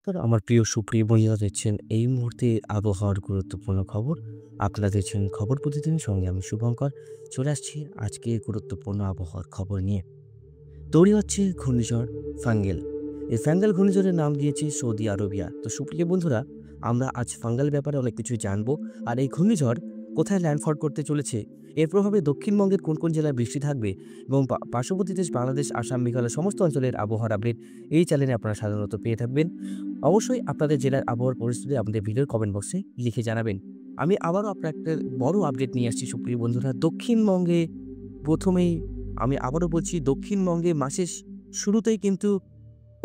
নমস্কার, আমার প্রিয় সুপ্রিয় বন্ধুরা দেখছেন এই মুহূর্তে আবহাওয়ার গুরুত্বপূর্ণ খবর। আপনারা দেখছেন খবর প্রতিদিন, সঙ্গে আমি শুভঙ্কর। চলে আসছি আজকে গুরুত্বপূর্ণ আবহাওয়ার খবর নিয়ে। তৈরি হচ্ছে ঘূর্ণিঝড় ফাঙ্গেল। এই ফাঙ্গেল ঘূর্ণিঝড়ের নাম দিয়েছে সৌদি আরবিয়া। তো সুপ্রিয় বন্ধুরা, আমরা আজ ফাঙ্গেল ব্যাপারে অনেক কিছুই জানবো। আর এই ঘূর্ণিঝড় কোথায় ল্যান্ডফল করতে চলেছে, এর প্রভাবে দক্ষিণবঙ্গের কোন কোন জেলায় বৃষ্টি থাকবে এবং পার্শ্ববর্তী দেশ বাংলাদেশ, আসাম, মেঘালয় সমস্ত অঞ্চলের আবহাওয়ার আপডেট এই চ্যানেলে আপনারা সাধারণত পেয়ে থাকবেন। অবশ্যই আপনাদের জেলার আবহাওয়ার পরিস্থিতি আমাদের ভিডিওর কমেন্ট বক্সে লিখে জানাবেন। আমি আবারও আপনার একটা বড় আপডেট নিয়ে আসছি সুপ্রিয় বন্ধুরা। দক্ষিণবঙ্গে প্রথমেই আমি আবারও বলছি, দক্ষিণবঙ্গে মাসের শুরুতেই কিন্তু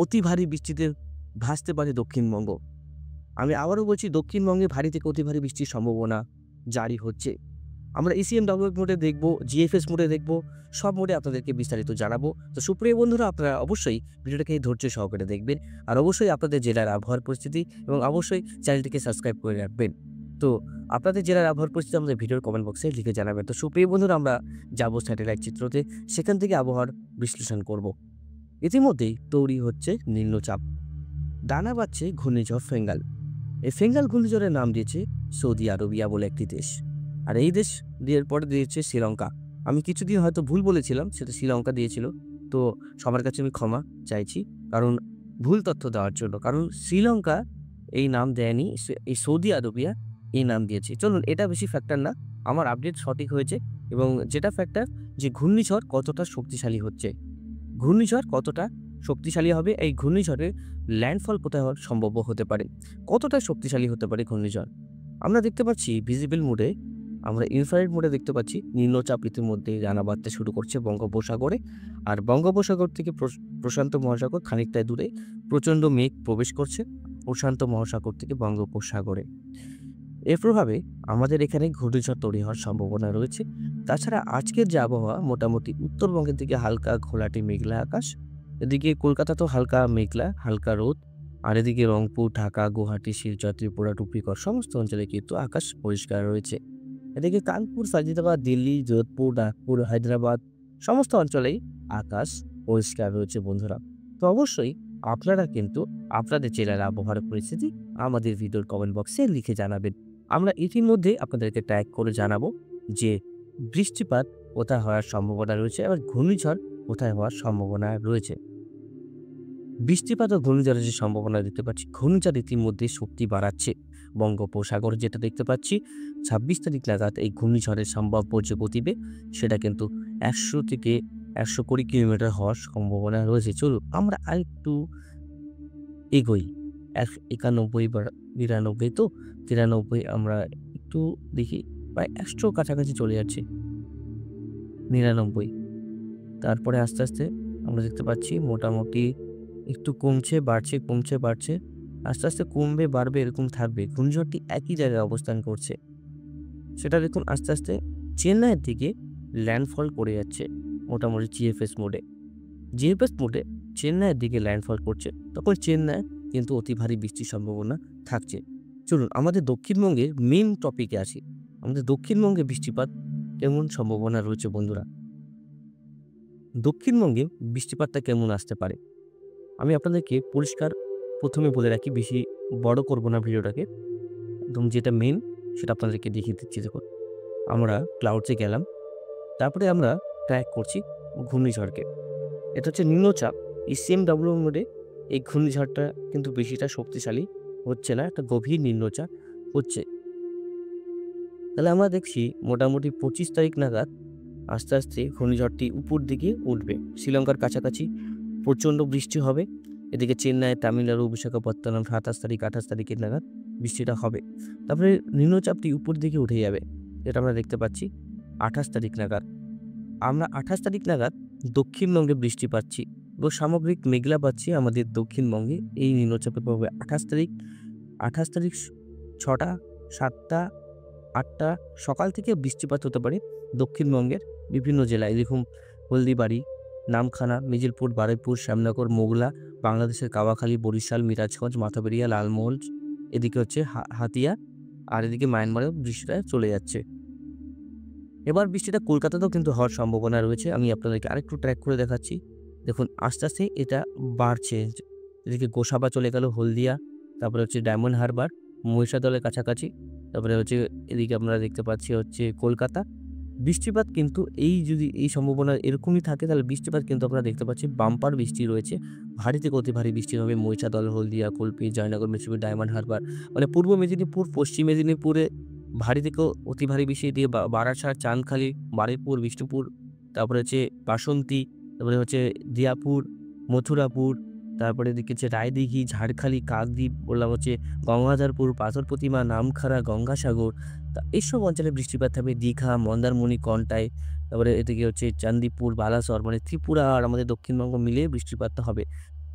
অতি ভারী বৃষ্টিতে ভাসতে পারে দক্ষিণবঙ্গ। আমি আবারও বলছি, দক্ষিণবঙ্গে ভারী থেকে অতি ভারী বৃষ্টির সম্ভাবনা জারি হচ্ছে। আমরা ECMWF মোডে দেখব, GFS মোডে দেখব, সব মোডে আপনাদেরকে বিস্তারিত জানাবো। তো সুপ্রিয় বন্ধুরা, আপনারা অবশ্যই ভিডিওটাকে ধৈর্য সহকারে দেখবেন। আর অবশ্যই আপনাদের জেলার আবহাওয়ার পরিস্থিতি এবং অবশ্যই চ্যানেলটিকে সাবস্ক্রাইব করে রাখবেন। তো আপনাদের জেলার আবহাওয়ার পরিস্থিতি আমাদের ভিডিওর কমেন্ট বক্সে লিখে জানাবেন। তো সুপ্রিয় বন্ধুরা, আমরা যাবো স্যাটেলাইট চিত্রতে, সেখান থেকে আবহাওয়ার বিশ্লেষণ করব। ইতিমধ্যেই তৈরি হচ্ছে নিম্নচাপ, ডানা বাঁধছে ঘূর্ণিঝড় ফেঙ্গাল। এই ফেঙ্গাল ঘূর্ণিঝড়ের নাম দিয়েছে সৌদি আরবিয়া বলে একটি দেশ। আর এই দেশ দিয়ে পরে দিয়েছে শ্রীলঙ্কা। আমি কিছুদিন হয়তো ভুল বলেছিলাম, সেটা শ্রীলঙ্কা দিয়েছিল। তো সবার কাছে আমি ক্ষমা চাইছি, কারণ ভুল তথ্য দেওয়ার জন্য। কারণ শ্রীলঙ্কা এই নাম দেয়নি, এই সৌদি আরবিয়া এই নাম দিয়েছে। চলুন, এটা বেশি ফ্যাক্টর না, আমার আপডেট সঠিক হয়েছে। এবং যেটা ফ্যাক্টর, যে ঘূর্ণিঝড় কতটা শক্তিশালী হচ্ছে, ঘূর্ণিঝড় কতটা শক্তিশালী হবে, এই ঘূর্ণিঝড়ের ল্যান্ডফল কোথায় হওয়ার সম্ভাব্য হতে পারে, কতটা শক্তিশালী হতে পারে ঘূর্ণিঝড়। আমরা দেখতে পাচ্ছি ভিজিবল মোডে, আমরা ইনফ্রারেড মোডে দেখতে পাচ্ছি নিম্নচাপ ইতিমধ্যে ডানা বাঁধতে শুরু করছে বঙ্গোপসাগরে। আর বঙ্গোপসাগর থেকে প্রশান্ত মহাসাগর খানিকটা দূরে প্রচণ্ড মেঘ প্রবেশ করছে প্রশান্ত মহাসাগর থেকে বঙ্গোপসাগরে। এর প্রভাবে আমাদের এখানে ঘূর্ণিঝড় তৈরি হওয়ার সম্ভাবনা রয়েছে। তাছাড়া আজকের যে আবহাওয়া, মোটামুটি উত্তরবঙ্গের দিকে হালকা ঘোলাটে মেঘলা আকাশ, এদিকে কলকাতা তো হালকা মেঘলা, হালকা রোদ। আর এদিকে রংপুর, ঢাকা, গুয়াহাটি, শিলচর, ত্রিপুরা, টুপিকর সমস্ত অঞ্চলে কিন্তু আকাশ পরিষ্কার রয়েছে। এদিকে কানপুর, ফাজিলাবাদ, দিল্লি, যোধপুর, নাগপুর, হায়দ্রাবাদ সমস্ত অঞ্চলেই আকাশ পরিষ্কার রয়েছে বন্ধুরা। তো অবশ্যই আপনারা কিন্তু আপনাদের জেলার আবহাওয়ার পরিস্থিতি আমাদের ভিডিওর কমেন্ট বক্সে লিখে জানাবেন। আমরা ইতিমধ্যে আপনাদেরকে ট্যাগ করে জানাবো যে বৃষ্টিপাত কোথায় হওয়ার সম্ভাবনা রয়েছে, আবার ঘূর্ণিঝড় কোথায় হওয়ার সম্ভাবনা রয়েছে। বৃষ্টিপাত ও ঘূর্ণিঝড়ের যে সম্ভাবনা দেখতে পাচ্ছি, ঘূর্ণিঝড় ইতিমধ্যে শক্তি বাড়াচ্ছে বঙ্গোপসাগরে। যেটা দেখতে পাচ্ছি 26 তারিখ নাগাদ এই ঘূর্ণিঝড়ের সম্ভাব্য যে গতিবেগ, সেটা কিন্তু 100 থেকে 120 কিলোমিটার হওয়ার সম্ভাবনা রয়েছে। চলুন আমরা আরেকটু এগোই। 91 বা 92, তো 93 আমরা একটু দেখি, প্রায় 100 কাছাকাছি চলে যাচ্ছে, 99। তারপরে আস্তে আস্তে আমরা দেখতে পাচ্ছি মোটামুটি একটু কমছে, বাড়ছে, কমছে, বাড়ছে, আস্তে আস্তে কমবে, বাড়বে, এরকম থাকবে। ঘূর্ণিঝড়টি একই জায়গায় অবস্থান করছে। সেটা দেখুন আস্তে আস্তে চেন্নাইয়ের দিকে ল্যান্ডফল করে যাচ্ছে মোটামুটি GFS মোডে। GFS মোডে চেন্নাইয়ের দিকে ল্যান্ডফল করছে, তখন চেন্নাই কিন্তু অতি ভারী বৃষ্টির সম্ভাবনা থাকছে। চলুন আমাদের দক্ষিণবঙ্গের মেন টপিকে আসি। আমাদের দক্ষিণবঙ্গে বৃষ্টিপাত কেমন সম্ভাবনা রয়েছে বন্ধুরা। দক্ষিণবঙ্গে বৃষ্টিপাতটা কেমন আসতে পারে, আমি আপনাদেরকে পরিষ্কার প্রথমে বলে রাখি, বেশি বড় করব না ভিডিওটাকে। একদম যেটা মেন সেটা আপনাদেরকে দেখিয়ে দিচ্ছি। দেখুন, আমরা ক্লাউডসে গেলাম, তারপরে আমরা ট্র্যাক করছি ঘূর্ণিঝড়কে। এটা হচ্ছে নিম্নচাপ, ECMWF মোডে এই ঘূর্ণিঝড়টা কিন্তু বেশিটা শক্তিশালী হচ্ছে না, একটা গভীর নিম্নচাপ হচ্ছে। তাহলে আমরা দেখছি মোটামুটি 25 তারিখ নাগাদ আস্তে আস্তে ঘূর্ণিঝড়টি উপর দিকে উঠবে, শ্রীলঙ্কার কাছাকাছি প্রচণ্ড বৃষ্টি হবে। এদিকে চেন্নাই, তামিলনাড়ু, বিশাখাপত্তনম 27 তারিখ, 28 তারিখের নাগাদ বৃষ্টিটা হবে। তারপরে নিম্নচাপটি উপর দিকে উঠে যাবে, যেটা আমরা দেখতে পাচ্ছি 28 তারিখ নাগাদ। আমরা 28 তারিখ নাগাদ দক্ষিণবঙ্গে বৃষ্টি পাচ্ছি এবং সামগ্রিক মেঘলা পাচ্ছি আমাদের দক্ষিণবঙ্গে এই নিম্নচাপের প্রভাবে। 28 তারিখ 6টা, 7টা, 8টা সকাল থেকে বৃষ্টিপাত হতে পারে দক্ষিণবঙ্গের বিভিন্ন জেলায়। দেখুন, হলদিবাড়ি, নামখানা, মিজিলপুর, বারুইপুর, শ্যামনগর, মোগলা, বাংলাদেশের কাওয়াখালী, বরিশাল, মিরাজগঞ্জ, মাথাবেড়িয়া, লালমোহন, এদিকে হচ্ছে হাতিয়া, আর এদিকে মায়ানমারেও বৃষ্টিটা চলে যাচ্ছে। এবার বৃষ্টিটা কলকাতাতেও কিন্তু হওয়ার সম্ভাবনা রয়েছে। আমি আপনাদেরকে আরেকটু ট্র্যাক করে দেখাচ্ছি। দেখুন আস্তে আস্তে এটা বাড়ছে। এদিকে গোসাবা চলে গেল, হলদিয়া, তারপরে হচ্ছে ডায়মন্ড হারবার, মহিষাদলের কাছাকাছি। তারপরে হচ্ছে এদিকে আমরা দেখতে পাচ্ছি হচ্ছে কলকাতা। বৃষ্টিপাত কিন্তু যদি এই সম্ভাবনা এরকমই থাকে তাহলে বৃষ্টিপাত কিন্তু আমরা দেখতে পাচ্ছি বাম্পার বৃষ্টি রয়েছে। ভারী থেকে অতি ভারী বৃষ্টি হবে মহিষাদল, হলদিয়া, কল্পি, জয়নগর, মেদিনীপুর, ডায়মন্ড হারবার। মানে পূর্ব মেদিনীপুর, পশ্চিম মেদিনীপুরে ভারী থেকে অতি ভারী বৃষ্টি দিয়ে বারাসাত, চাঁদখালি, বারুইপুর, বিষ্ণুপুর, তারপরে হচ্ছে বাসন্তী, তারপরে হচ্ছে দিয়াপুর, মথুরাপুর, তারপরে এদিকে হচ্ছে রায়দিঘি, ঝাড়খালি, কাকদ্বীপ, বললাম হচ্ছে গঙ্গাধরপুর, পাথর প্রতিমা, নামখানা, গঙ্গাসাগর। এইসব অঞ্চলে বৃষ্টিপাত থাকবে। দীঘা, মন্দারমণি, কন্টাই, তারপরে এদিকে হচ্ছে চান্দিপুর, বালাসর, মানে ত্রিপুরা আর আমাদের দক্ষিণবঙ্গ মিলিয়ে বৃষ্টিপাতটা হবে।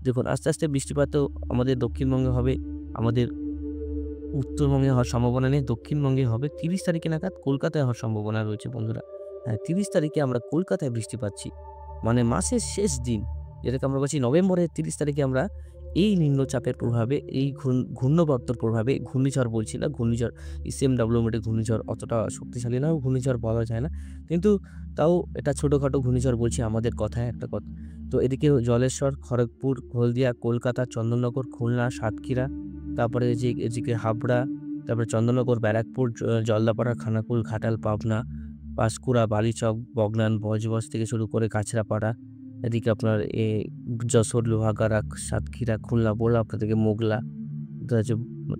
দেখুন আস্তে, আস্তে বৃষ্টিপাতও আমাদের দক্ষিণবঙ্গে হবে। আমাদের উত্তরবঙ্গে হওয়ার সম্ভাবনা নেই, দক্ষিণবঙ্গে হবে। ৩০ তারিখে নাগাদ কলকাতায় হওয়ার সম্ভাবনা রয়েছে বন্ধুরা। হ্যাঁ, ৩০ তারিখে আমরা কলকাতায় বৃষ্টি পাচ্ছি। মানে মাসের শেষ দিন, যেটাকে আমরা বলছি নভেম্বরের ৩০ তারিখে আমরা এই নিম্নচাপের প্রভাবে, এই ঘূর্ণাবর্তের প্রভাবে, ঘূর্ণিঝড় বলছি না, ঘূর্ণিঝড় ইসএমডব্লিউ মোডে ঘূর্ণিঝড় অতটা শক্তিশালী না, ঘূর্ণিঝড় বলা যায় না। কিন্তু তাও এটা ছোটখাটো ঘূর্ণিঝড় বলছি আমাদের কথায় একটা কথা। তো এদিকে জলেশ্বর, খড়গপুর, হলদিয়া, কলকাতা, চন্দননগর, খুলনা, সাতক্ষীরা, তারপরে এদিকে হাবড়া, তারপরে চন্দননগর, ব্যারাকপুর, জলদাপাড়া, খানাকুল, ঘাটাল, পাবনা, পাঁশকুড়া, বালিচক, বগনান, বজবজ থেকে শুরু করে কাছড়াপাড়া, এদিকে আপনার যশোর, লোহাগাড়া, সাতক্ষীরা, খুলনা, বললাম আপনাদেরকে মোগলা, তো হচ্ছে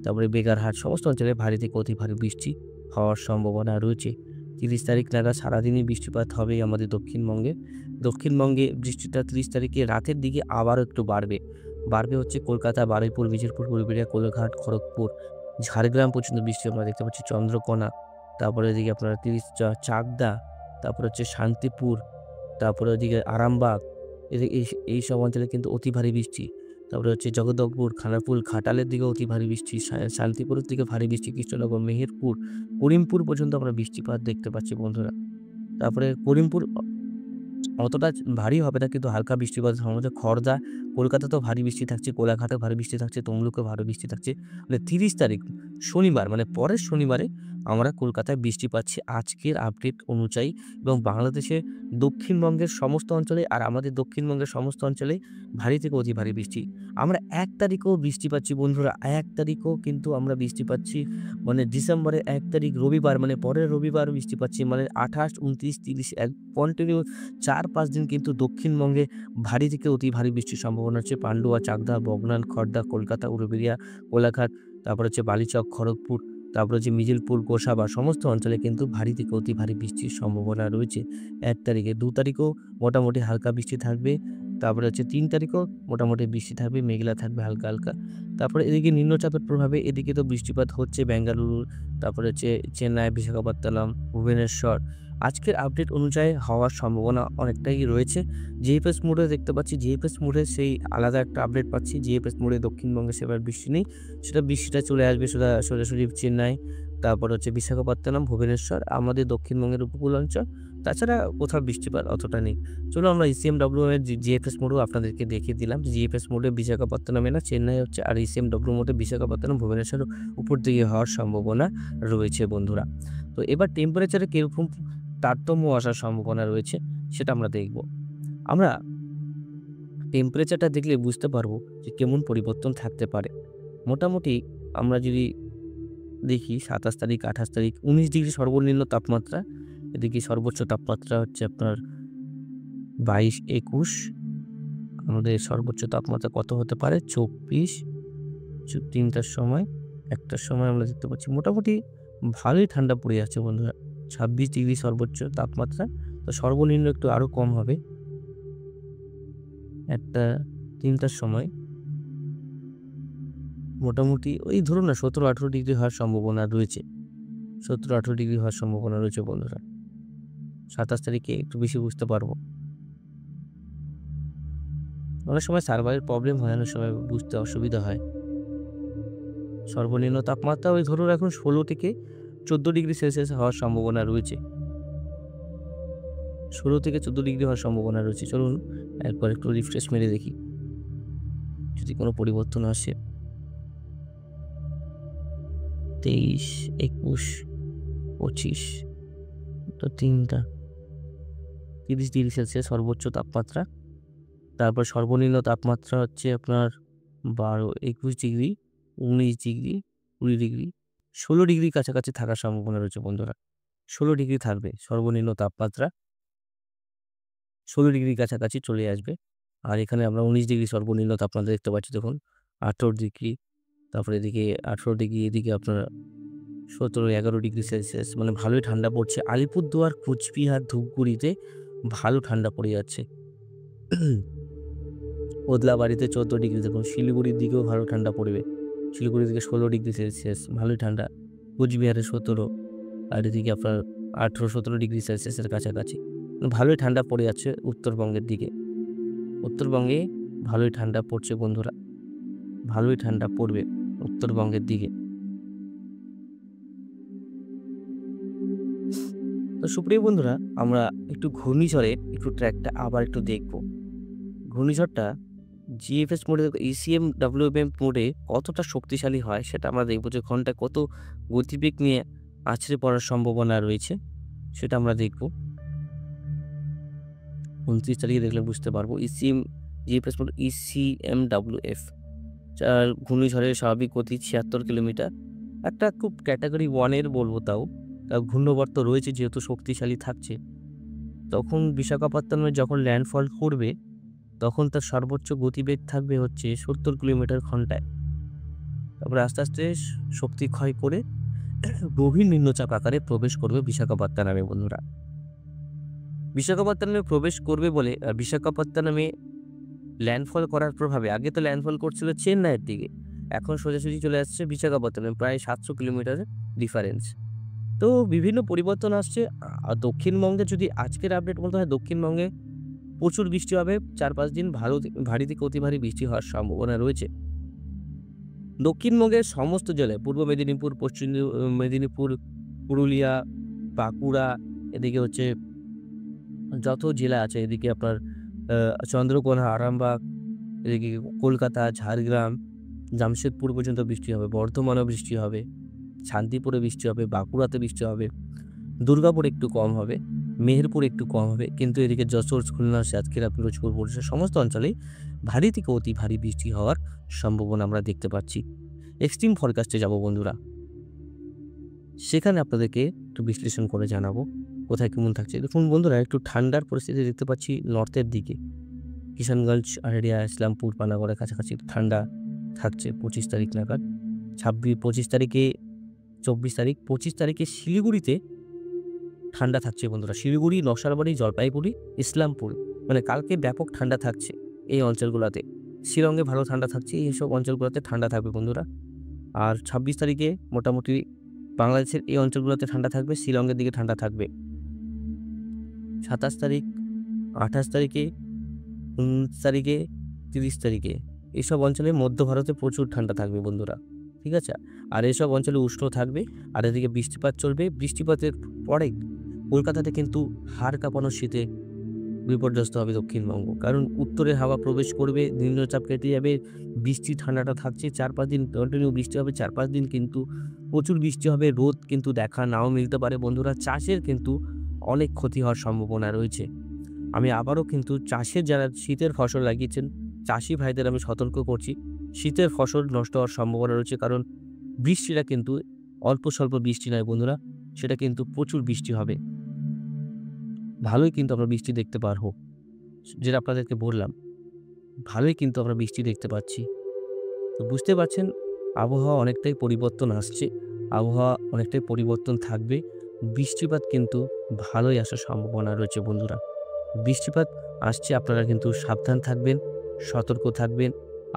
তারপরে বেগারহাট, সমস্ত অঞ্চলে ভারী থেকে অতি ভারী বৃষ্টি হওয়ার সম্ভাবনা রয়েছে। ৩০ তারিখ নাগাদ সারাদিনই বৃষ্টিপাত হবে আমাদের দক্ষিণবঙ্গে। দক্ষিণবঙ্গে বৃষ্টিটা ৩০ তারিখে রাতের দিকে আবারও একটু বাড়বে। হচ্ছে কলকাতা, বারুইপুর, বিজেপুর, উলুবেড়িয়া, কোলাঘাট, খড়গপুর, ঝাড়গ্রাম পর্যন্ত বৃষ্টি আমরা দেখতে পাচ্ছি। চন্দ্রকোনা, তারপরে এদিকে আপনার চাকদা, তারপরে হচ্ছে শান্তিপুর, তারপরে ওদিকে আরামবাগ, এইসব অঞ্চলে কিন্তু অতি ভারী বৃষ্টি। তারপরে হচ্ছে জগদলপুর, খানাকুল, ঘাটালের দিকে অতি ভারী বৃষ্টি, শান্তিপুরের দিকে ভারী বৃষ্টি, কৃষ্ণনগর, মেহেরপুর, করিমপুর পর্যন্ত আমরা বৃষ্টিপাত দেখতে পাচ্ছি বন্ধুরা। তারপরে করিমপুর অতটা ভারী হবে না, কিন্তু হালকা বৃষ্টিপাতের সম্ভাবনা। খড়দা, কলকাতাতেও ভারী বৃষ্টি থাকছে, কোলাঘাটেও ভারী বৃষ্টি থাকছে, তমলুকেও ভারী বৃষ্টি থাকছে। মানে ৩০ তারিখ শনিবার, মানে পরের শনিবারে আমরা কলকাতায় বৃষ্টি পাচ্ছি আজকের আপডেট অনুযায়ী। এবং বাংলাদেশের দক্ষিণবঙ্গের সমস্ত অঞ্চলে আর আমাদের দক্ষিণবঙ্গের সমস্ত অঞ্চলেই ভারী থেকে অতি ভারী বৃষ্টি। আমরা ১ তারিখেও বৃষ্টি পাচ্ছি বন্ধুরা, ১ তারিখেও কিন্তু আমরা বৃষ্টি পাচ্ছি। মানে ডিসেম্বরের ১ তারিখ রবিবার, মানে পরের রবিবার বৃষ্টি পাচ্ছি। মানে ২৮, ২৯, ৩০ কন্টিনিউ ৪-৫ দিন কিন্তু দক্ষিণবঙ্গে ভারী থেকে অতি ভারী বৃষ্টির সম্ভাবনা হচ্ছে। পান্ডুয়া, চাকদা, বগনান, খড়দা, কলকাতা, উলুবেড়িয়া, কোলাঘাট, তারপরে হচ্ছে বালিচক, খড়গপুর, তারপরে হচ্ছে মিজিলপুর, গোসাবা, সমস্ত অঞ্চলে কিন্তু ভারী থেকে অতি ভারী বৃষ্টির সম্ভাবনা রয়েছে ১ তারিখে। ২ তারিখেও মোটামুটি হালকা বৃষ্টি থাকবে। তারপরে হচ্ছে ৩ তারিখেও মোটামুটি বৃষ্টি থাকবে, মেঘলা থাকবে হালকা, হালকা। তারপরে এদিকে নিম্নচাপের প্রভাবে এদিকে তো বৃষ্টিপাত হচ্ছে বেঙ্গালুরু, তারপরে হচ্ছে চেন্নাই, বিশাখাপত্তনম, ভুবনেশ্বর। আজকের আপডেট অনুযায়ী হওয়ার সম্ভাবনা অনেকটাই রয়েছে। জিএফএস মোডে দেখতে পাচ্ছি, জিএফএস মোডে সেই আলাদা একটা আপডেট পাচ্ছি। জিএফএস মোডে দক্ষিণবঙ্গে সেবার বৃষ্টি নেই। বৃষ্টিটা চলে আসবে সোজাসুজি চেন্নাই, তারপর হচ্ছে বিশাখাপত্তনম, ভুবনেশ্বর, আমাদের দক্ষিণবঙ্গের উপকূল অঞ্চল। তাছাড়া কোথাও বৃষ্টিপাত অতটা নেই। চলুন আমরা ইসিএমডব্লিউ এর জিএফএস মোডও আপনাদেরকে দেখিয়ে দিলাম। জিএফএস মোডে বিশাখাপত্তনমে না, চেন্নাই হচ্ছে, আর ইসিএমডব্লিউ মোডে বিশাখাপত্তনম, ভুবনেশ্বর উপর দিকে হওয়ার সম্ভাবনা রয়েছে বন্ধুরা। তো এবার টেম্পারেচারে কিরকম তারতম্য আসার সম্ভাবনা রয়েছে সেটা আমরা দেখব। আমরা টেম্পারেচারটা দেখলে বুঝতে পারবো যে কেমন পরিবর্তন থাকতে পারে। মোটামুটি আমরা যদি দেখি ২৭ তারিখ, ২৮ তারিখ ১৯ ডিগ্রি সর্বনিম্ন তাপমাত্রা। এদিকে সর্বোচ্চ তাপমাত্রা হচ্ছে আপনার ২২-২১। আমাদের সর্বোচ্চ তাপমাত্রা কত হতে পারে? ২৪, ৩টার সময়, ১টার সময় আমরা দেখতে পাচ্ছি মোটামুটি ভালোই ঠান্ডা পড়ে যাচ্ছে বন্ধুরা। ২৬ ডিগ্রি সর্বোচ্চ তাপমাত্রা। তো সর্বনিম্ন একটু আরও কম হবে। ৩টার সময় মোটামুটি ওই ধরুন না ১৭-১৮ ডিগ্রি হওয়ার সম্ভাবনা রয়েছে। ১৭-১৮ ডিগ্রি হওয়ার সম্ভাবনা রয়েছে বন্ধুরা। ২৭ তারিখে একটু বেশি বুঝতে পারবো। অনেক সময় সার্ভারের প্রবলেম হয়, অনেক সময় বুঝতে অসুবিধা হয়। সর্বনিম্ন তাপমাত্রা ওই ধরুন এখন ১৬ থেকে ১৪ ডিগ্রি সেলসিয়াস হওয়ার সম্ভাবনা রয়েছে। ১৬ থেকে ১৪ ডিগ্রি হওয়ার সম্ভাবনা রয়েছে। চলুন একবার একটু রিফ্রেশ মেরে দেখি যদি কোনো পরিবর্তন আসে। ২৩, ২১, ২৫, তো ৩টা ৩০ ডিগ্রি সেলসিয়াস সর্বোচ্চ তাপমাত্রা। তারপর সর্বনিম্ন তাপমাত্রা হচ্ছে আপনার ১২, ২১ ডিগ্রি। 19 ডিগ্রি, 20 ডিগ্রি, 16 ডিগ্রির কাছাকাছি থাকার সম্ভাবনা রয়েছে বন্ধুরা। 16 ডিগ্রি থাকবে সর্বনিম্ন তাপমাত্রা। 16 ডিগ্রির কাছাকাছি চলে আসবে। আর এখানে আমরা 19 ডিগ্রি সর্বনিম্ন তাপমাত্রা দেখতে পাচ্ছি দেখুন। 18 ডিগ্রি, তারপরে এদিকে 18 ডিগ্রি, এদিকে আপনার 17-11 ডিগ্রি সেলসিয়াস, মানে ভালোই ঠান্ডা পড়ছে। আলিপুরদুয়ার, কোচবিহার, ধূপগুড়িতে ভালো ঠান্ডা পড়ে যাচ্ছে। ওদলাবাড়িতে 14 ডিগ্রি দেখুন। শিলিগুড়ির দিকেও ভালো ঠান্ডা পড়বে। শিলিগুড়ির দিকে 16 ডিগ্রি সেলসিয়াস, ভালোই ঠান্ডা। কোচবিহারে 17, আর এদিকে আপনার 18-17 ডিগ্রি সেলসিয়াসের কাছাকাছি। ভালোই ঠান্ডা পড়ে যাচ্ছে উত্তরবঙ্গের দিকে। উত্তরবঙ্গে ভালোই ঠান্ডা পড়ছে বন্ধুরা। ভালোই ঠান্ডা পড়বে উত্তরবঙ্গের দিকে। তো সুপ্রিয় বন্ধুরা, আমরা একটু ঘূর্ণিঝড়ের একটু ট্র্যাকটা আবার একটু দেখব। ঘূর্ণিঝড়টা জিএফএস মোডে, ইসিএম ডাব্লিউএম মোডে কতটা শক্তিশালী হয় সেটা আমরা দেখব, যে ঘন্টায় কত গতিবেগ নিয়ে আছড়ে পড়ার সম্ভাবনা রয়েছে সেটা আমরা দেখব। 29 তারিখে দেখলে বুঝতে পারবো। ইসিএম জিএফএস মোড ইসিএমডব্লিউএফ, যার ঘূর্ণিঝড়ের স্বাভাবিক গতি 76 কিলোমিটার। একটা খুব ক্যাটাগরি 1 এর বলবো, তাও ঘূর্ণবর্ত রয়েছে যেহেতু শক্তিশালী থাকছে। তখন বিশাখাপত্তনমে যখন ল্যান্ডফল করবে তখন তার সর্বোচ্চ গতিবেগ থাকবে হচ্ছে 70 কিলোমিটার ঘন্টায়। তারপরে আস্তে আস্তে শক্তি ক্ষয় করে গভীর নিম্নচাপ আকারে প্রবেশ করবে বিশাখাপত্তনমে বন্ধুরা। বিশাখাপত্তনমে প্রবেশ করবে বলে বিশাখাপত্তনমে ল্যান্ডফল করার প্রভাবে, আগে তো ল্যান্ডফল করছিল চেন্নাইয়ের দিকে, এখন সোজাসুজি চলে আসছে বিশাখাপত্তনমে, প্রায় 700 কিলোমিটার ডিফারেন্স। তো বিভিন্ন পরিবর্তন আসছে। দক্ষিণবঙ্গে যদি আজকের আপডেট বলতে হয়, দক্ষিণবঙ্গে প্রচুর বৃষ্টি হবে। 4-5 দিন ভারী থেকে অতি ভারী বৃষ্টি হওয়ার সম্ভাবনা রয়েছে। দক্ষিণবঙ্গের সমস্ত জেলায়, পূর্ব মেদিনীপুর, পশ্চিম মেদিনীপুর, পুরুলিয়া, বাঁকুড়া, এদিকে হচ্ছে যত জেলা আছে, এদিকে আপনার চন্দ্রকোনা, আরামবাগ, এদিকে কলকাতা, ঝাড়গ্রাম, জামশেদপুর পর্যন্ত বৃষ্টি হবে। বর্ধমানেও বৃষ্টি হবে, শান্তিপুরে বৃষ্টি হবে, বাঁকুড়াতে বৃষ্টি হবে, দুর্গাপুরে একটু কম হবে, মেহেরপুরে একটু কম হবে। কিন্তু এদিকে যশোর, খুলনা, সাতক্ষীরা, পিরোজপুর, বরিশাল সমস্ত অঞ্চলেই ভারী থেকে অতি ভারী বৃষ্টি হওয়ার সম্ভাবনা আমরা দেখতে পাচ্ছি। এক্সট্রিম ফরকাস্টে যাব বন্ধুরা, সেখানে আপনাদেরকে একটু বিশ্লেষণ করে জানাবো কোথায় কেমন থাকছে। দেখুন বন্ধুরা, একটু ঠান্ডার পরিস্থিতি দেখতে পাচ্ছি নর্থের দিকে। কিষানগঞ্জ, আরডিয়া, ইসলামপুর, পানাগড়ের কাছাকাছি ঠান্ডা থাকছে 25 তারিখ নাগাদ। 25 তারিখে, 24 তারিখ, 25 তারিখে শিলিগুড়িতে ঠান্ডা থাকছে বন্ধুরা। শিলিগুড়ি, নকশালবাড়ি, জলপাইগুড়ি, ইসলামপুর, মানে কালকে ব্যাপক ঠান্ডা থাকছে এই অঞ্চলগুলোতে। শিলংয়ে ভালো ঠান্ডা থাকছে, এইসব অঞ্চলগুলোতে ঠান্ডা থাকবে বন্ধুরা। আর 26 তারিখে মোটামুটি বাংলাদেশের এই অঞ্চলগুলোতে ঠান্ডা থাকবে, শিলংয়ের দিকে ঠান্ডা থাকবে। 27 তারিখ, 28 তারিখে, 29 তারিখে, 30 তারিখে এইসব অঞ্চলে মধ্য ভারতে প্রচুর ঠান্ডা থাকবে বন্ধুরা, ঠিক আছে? আর এসব অঞ্চলে উষ্ণ থাকবে। আর এদিকে বৃষ্টিপাত চলবে। বৃষ্টিপাতের পরে কলকাতাতে কিন্তু হাড় কাঁপানো শীতে বিপর্যস্ত হবে দক্ষিণবঙ্গ, কারণ উত্তরের হাওয়া প্রবেশ করবে, নিম্নচাপ কেটে যাবে, বৃষ্টি ঠান্ডাটা থাকছে। 4-5 দিন কন্টিনিউ বৃষ্টি হবে। 4-5 দিন কিন্তু প্রচুর বৃষ্টি হবে, রোদ কিন্তু দেখা নাও মিলতে পারে বন্ধুরা। চাষের কিন্তু অনেক ক্ষতি হওয়ার সম্ভাবনা রয়েছে। আমি আবারও কিন্তু চাষের, যারা শীতের ফসল লাগিয়েছেন চাষি ভাইদের আমি সতর্ক করছি, শীতের ফসল নষ্ট হওয়ার সম্ভাবনা রয়েছে। কারণ বৃষ্টিটা কিন্তু অল্প স্বল্প বৃষ্টি নয় বন্ধুরা, সেটা কিন্তু প্রচুর বৃষ্টি হবে। ভালোই কিন্তু আমরা বৃষ্টি দেখতে পারবো, যেটা আপনাদেরকে বললাম, ভালোই কিন্তু আমরা বৃষ্টি দেখতে পাচ্ছি। তো বুঝতে পারছেন, আবহাওয়া অনেকটাই পরিবর্তন আসছে, আবহাওয়া অনেকটাই পরিবর্তন থাকবে। বৃষ্টিপাত কিন্তু ভালোই আসার সম্ভাবনা রয়েছে বন্ধুরা। বৃষ্টিপাত আসছে, আপনারা কিন্তু সাবধান থাকবেন, সতর্ক থাকবেন,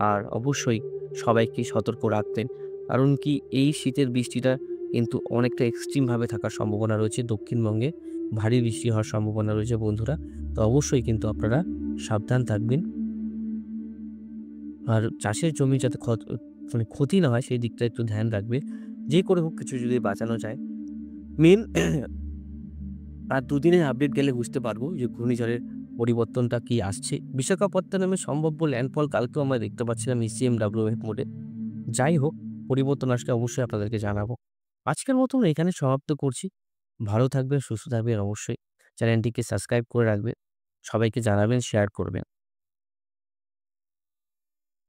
আর অবশ্যই সবাইকে সতর্ক রাখবেন। কারণ কি, এই শীতের বৃষ্টিটা কিন্তু অনেকটা এক্সট্রিমভাবে থাকার সম্ভাবনা রয়েছে। দক্ষিণবঙ্গে ভারী বৃষ্টি হওয়ার সম্ভাবনা রয়েছে বন্ধুরা। তো অবশ্যই কিন্তু আপনারা সাবধান থাকবেন। আর চাষের জমি যাতে মানে ক্ষতি না হয় সেই দিকটা একটু ধ্যান রাখবে। যে করে হোক কিছু যদি বাঁচানো যায়। মেন আর 2 দিনের আপডেট গেলে বুঝতে পারবো যে ঘূর্ণিঝড়ের পরিবর্তনটা কি আসছে। বিশাখাপত্তনমে সম্ভাব্য ল্যান্ডফল কালকেও আমরা দেখতে পাচ্ছিলাম ইসিএমডব্লিউএফ মোডে। যাই হোক, পরিবর্তন আসলে অবশ্যই আপনাদেরকে জানাবো। আজকের মতন এখানে সমাপ্ত করছি। ভালো থাকবেন, সুস্থ থাকবেন অবশ্যই। চ্যানেলটিকে সাবস্ক্রাইব করে রাখবেন। সবাইকে জানাবেন, শেয়ার করবেন।